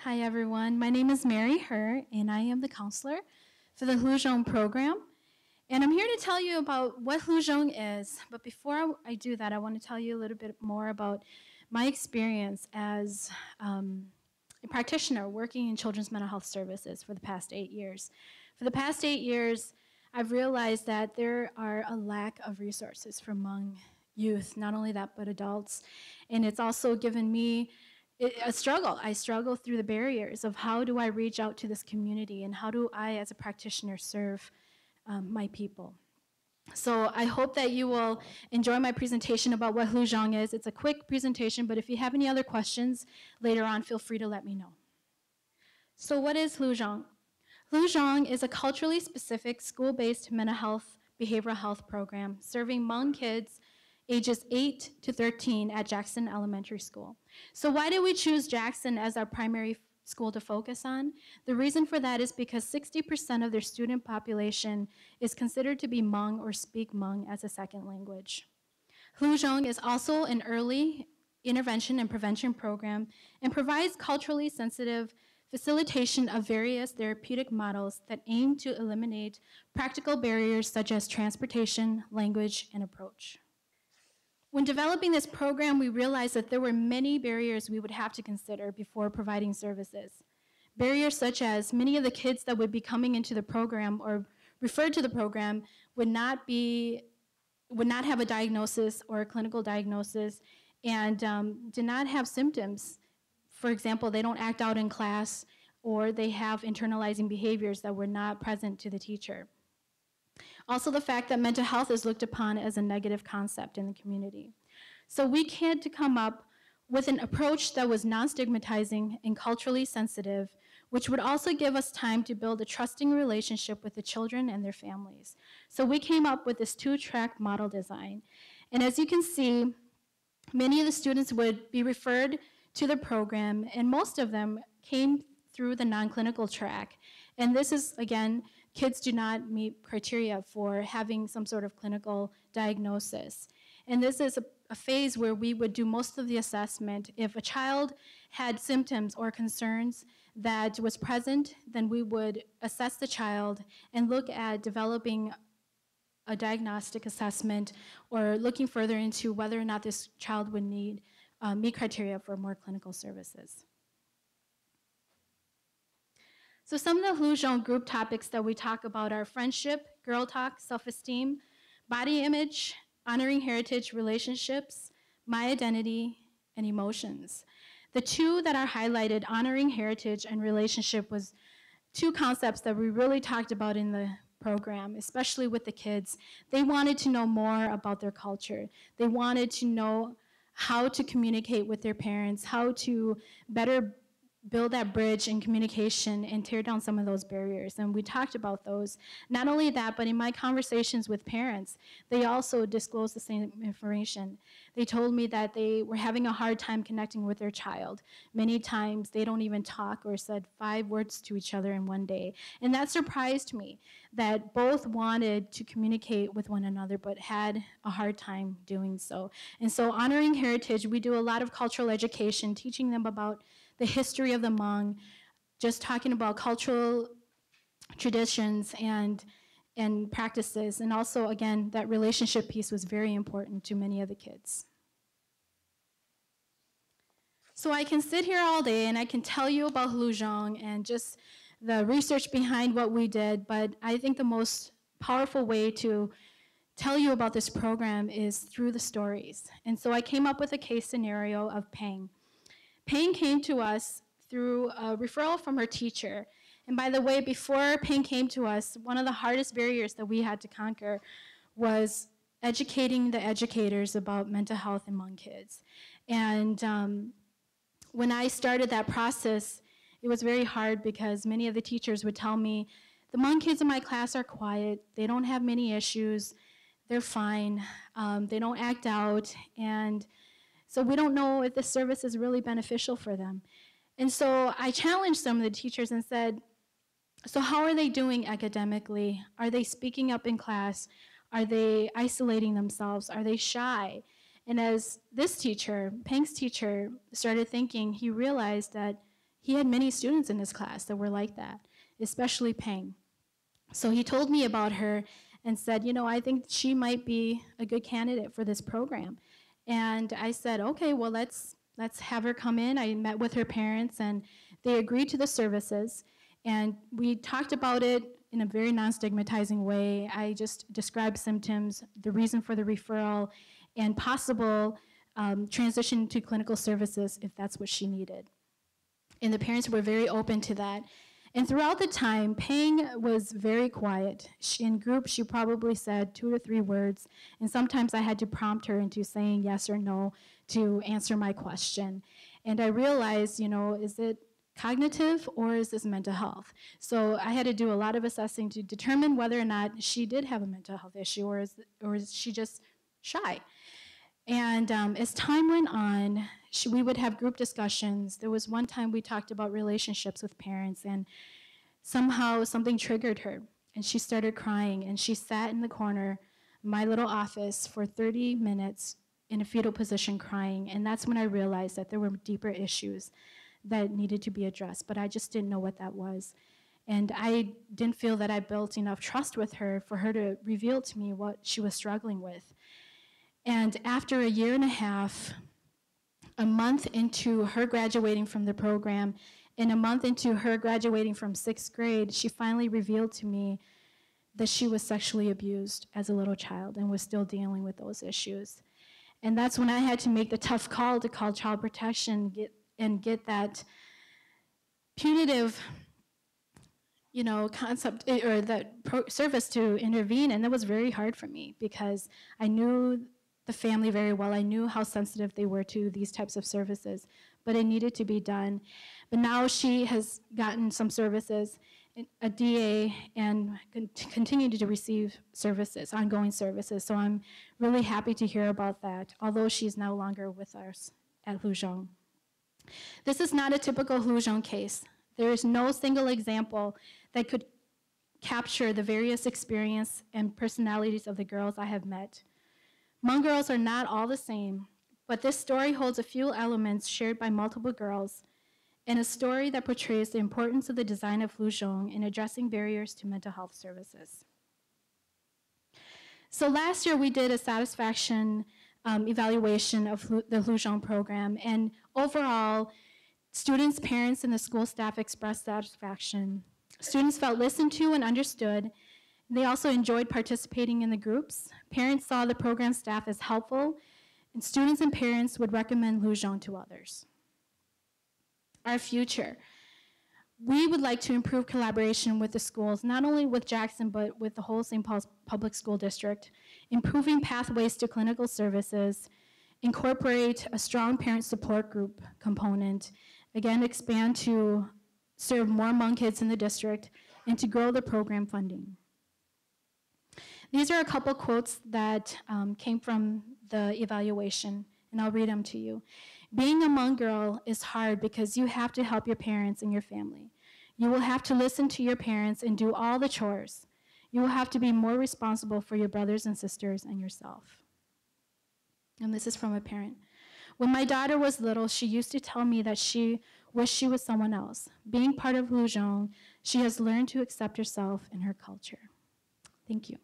Hi everyone, my name is Mary Herr and I am the counselor for the Hlub Zoo program. And I'm here to tell you about what Hlub Zoo is, but before I do that, I want to tell you a little bit more about my experience as a practitioner working in children's mental health services for the past 8 years. For the past 8 years, I've realized that there are a lack of resources for Hmong youth, not only that, but adults. And it's also given me a struggle. I struggle through the barriers of how do I reach out to this community and how do I, as a practitioner, serve my people. So I hope that you will enjoy my presentation about what Hlub Zoo is. It's a quick presentation, but if you have any other questions later on, feel free to let me know. So what is Hlub Zoo? Hlub Zoo is a culturally specific school-based mental health, behavioral health program serving Hmong kids ages 8 to 13 at Jackson Elementary School. So why did we choose Jackson as our primary school to focus on? The reason for that is because 60% of their student population is considered to be Hmong or speak Hmong as a second language. Hlub Zoo is also an early intervention and prevention program and provides culturally sensitive facilitation of various therapeutic models that aim to eliminate practical barriers such as transportation, language, and approach. When developing this program, we realized that there were many barriers we would have to consider before providing services. Barriers such as many of the kids that would be coming into the program or referred to the program would not have a diagnosis or a clinical diagnosis and did not have symptoms. For example, they don't act out in class or they have internalizing behaviors that were not present to the teacher. Also, the fact that mental health is looked upon as a negative concept in the community. So we had to come up with an approach that was non-stigmatizing and culturally sensitive, which would also give us time to build a trusting relationship with the children and their families. So we came up with this 2-track model design. And as you can see, many of the students would be referred to the program, and most of them came through the non-clinical track. And this is, again, kids do not meet criteria for having some sort of clinical diagnosis. And this is a phase where we would do most of the assessment. If a child had symptoms or concerns that was present, then we would assess the child and look at developing a diagnostic assessment or looking further into whether or not this child would need meet criteria for more clinical services. So some of the Hlub Zoo group topics that we talk about are friendship, girl talk, self-esteem, body image, honoring heritage, relationships, my identity, and emotions. The two that are highlighted, honoring heritage and relationship, was two concepts that we really talked about in the program, especially with the kids. They wanted to know more about their culture. They wanted to know how to communicate with their parents, how to better build that bridge in communication and tear down some of those barriers. And we talked about those. Not only that, but in my conversations with parents, they also disclosed the same information. They told me that they were having a hard time connecting with their child. Many times they don't even talk or said 5 words to each other in one day. And that surprised me, that both wanted to communicate with one another but had a hard time doing so. And so honoring heritage, we do a lot of cultural education, teaching them about the history of the Hmong, just talking about cultural traditions and practices. And also, again, that relationship piece was very important to many of the kids. So I can sit here all day and I can tell you about Hlub Zoo and just the research behind what we did, but I think the most powerful way to tell you about this program is through the stories. And so I came up with a case scenario of Pang. Pang came to us through a referral from her teacher. And by the way, before Pang came to us, one of the hardest barriers that we had to conquer was educating the educators about mental health among kids. And when I started that process, it was very hard because many of the teachers would tell me, the Hmong kids in my class are quiet, they don't have many issues, they're fine, they don't act out, and so we don't know if this service is really beneficial for them. And so I challenged some of the teachers and said, so how are they doing academically? Are they speaking up in class? Are they isolating themselves? Are they shy? And as this teacher, Pang's teacher, started thinking, he realized that, he had many students in his class that were like that, especially Peng. So he told me about her and said, I think she might be a good candidate for this program. And I said, okay, well, let's have her come in. I met with her parents, and they agreed to the services. And we talked about it in a very non-stigmatizing way. I just described symptoms, the reason for the referral, and possible transition to clinical services if that's what she needed. And the parents were very open to that. And throughout the time, Peng was very quiet. In group, she probably said 2 to 3 words, and sometimes I had to prompt her into saying yes or no to answer my question. And I realized, is it cognitive or is this mental health? So I had to do a lot of assessing to determine whether or not she did have a mental health issue, or is she just shy? And as time went on, we would have group discussions. There was one time we talked about relationships with parents, and somehow something triggered her, and she started crying, and she sat in the corner of my little office for 30 minutes in a fetal position crying, and that's when I realized that there were deeper issues that needed to be addressed, but I just didn't know what that was. And I didn't feel that I built enough trust with her for her to reveal to me what she was struggling with. And after a year and a half, a month into her graduating from the program, and a month into her graduating from 6th grade, she finally revealed to me that she was sexually abused as a little child and was still dealing with those issues. And that's when I had to make the tough call to call child protection and get that punitive concept or that service to intervene. And that was very hard for me because I knew the family very well. I knew how sensitive they were to these types of services, but it needed to be done. But now she has gotten some services, a DA, and continued to receive services, ongoing services. So I'm really happy to hear about that, although she's no longer with us at Hlub Zoo. This is not a typical Hlub Zoo case. There is no single example that could capture the various experience and personalities of the girls I have met. Hmong girls are not all the same, but this story holds a few elements shared by multiple girls, and a story that portrays the importance of the design of Hlub Zoo in addressing barriers to mental health services. So last year we did a satisfaction evaluation of the Hlub Zoo program, and overall, students, parents, and the school staff expressed satisfaction. Students felt listened to and understood. They also enjoyed participating in the groups. Parents saw the program staff as helpful, and students and parents would recommend Hlub Zoo to others. Our future. We would like to improve collaboration with the schools, not only with Jackson, but with the whole St. Paul's Public School District, improving pathways to clinical services, incorporate a strong parent support group component, again, expand to serve more Hmong kids in the district, and to grow the program funding. These are a couple quotes that came from the evaluation, and I'll read them to you. Being a Hmong girl is hard because you have to help your parents and your family. You will have to listen to your parents and do all the chores. You will have to be more responsible for your brothers and sisters and yourself. And this is from a parent. When my daughter was little, she used to tell me that she wished she was someone else. Being part of Hlub Zoo, she has learned to accept herself and her culture. Thank you.